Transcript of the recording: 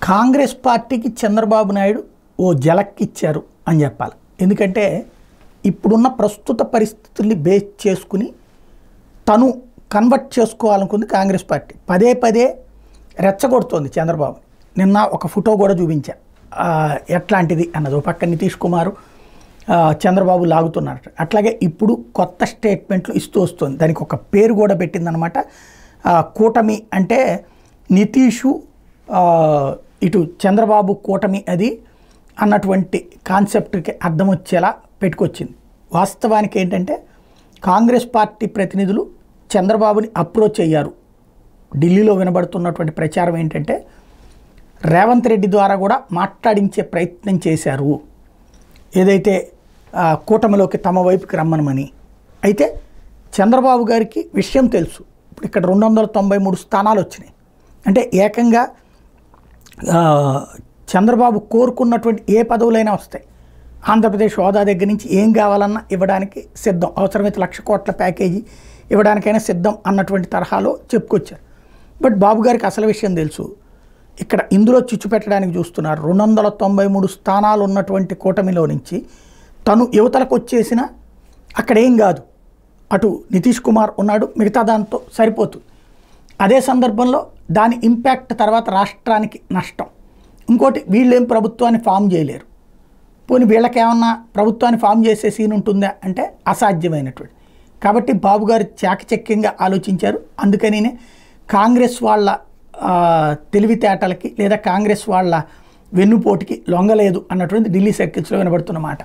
కాంగ్రెస్ పార్టీకి చంద్రబాబు నాయుడు ఓ జలక్కిచ్చారు అని చెప్పాలి. ఎందుకంటే ఇప్పుడున్న ప్రస్తుత పరిస్థితుల్ని బేస్ చేసుకుని తను కన్వర్ట్ చేసుకోవాలనుకుంది కాంగ్రెస్ పార్టీ. పదే పదే రెచ్చగొడుతోంది చంద్రబాబు. నిన్న ఒక ఫోటో కూడా చూపించా ఎట్లాంటిది అన్నది. ఒక పక్క నితీష్ కుమార్ చంద్రబాబు లాగుతున్నారు. అట్లాగే ఇప్పుడు కొత్త స్టేట్మెంట్లు ఇస్తూ వస్తుంది. దానికి ఒక పేరు కూడా పెట్టిందనమాట. కూటమి అంటే నితీషు ఇటు చంద్రబాబు కూటమి అది అన్నటువంటి కాన్సెప్ట్కి అర్థం వచ్చేలా పెట్టుకొచ్చింది. వాస్తవానికి ఏంటంటే కాంగ్రెస్ పార్టీ ప్రతినిధులు చంద్రబాబుని అప్రోచ్ అయ్యారు. ఢిల్లీలో వినబడుతున్నటువంటి ప్రచారం ఏంటంటే రేవంత్ రెడ్డి ద్వారా కూడా మాట్లాడించే ప్రయత్నం చేశారు, ఏదైతే కూటమిలోకి తమ వైపుకి రమ్మనమని. అయితే చంద్రబాబు గారికి విషయం తెలుసు. ఇప్పుడు ఇక్కడ 293 స్థానాలు వచ్చినాయి అంటే ఏకంగా చంద్రబాబు కోరుకున్నటువంటి ఏ పదవులైనా వస్తాయి. ఆంధ్రప్రదేశ్ హోదా దగ్గర నుంచి ఏం కావాలన్నా ఇవ్వడానికి సిద్ధం, అవసరమైతే 1,00,000 కోట్ల ప్యాకేజీ ఇవ్వడానికైనా సిద్ధం అన్నటువంటి తరహాలో చెప్పుకొచ్చారు. బట్ బాబు గారికి అసలు విషయం తెలుసు. ఇక్కడ ఇందులో చిచ్చు పెట్టడానికి చూస్తున్నారు. 293 స్థానాలు ఉన్నటువంటి కూటమిలో నుంచి తను యువతలకు వచ్చేసినా అక్కడేం కాదు, అటు నితీష్ కుమార్ ఉన్నాడు, మిగతా దాంతో సరిపోతుంది. అదే సందర్భంలో దాని ఇంపాక్ట్ తర్వాత రాష్ట్రానికి నష్టం. ఇంకోటి వీళ్ళేం ప్రభుత్వాన్ని ఫామ్ చేయలేరు. పోనీ వీళ్ళకేమన్నా ప్రభుత్వాన్ని ఫామ్ చేసే సీన్ ఉంటుందా అంటే అసాధ్యమైనటువంటి. కాబట్టి బాబు గారు చాకచక్యంగా ఆలోచించారు. అందుకనినే కాంగ్రెస్ వాళ్ళ తెలివితేటలకి లేదా కాంగ్రెస్ వాళ్ళ వెన్నుపోటుకి లొంగలేదు అన్నటువంటి ఢిల్లీ సర్కిల్స్లో వినబడుతున్నమాట.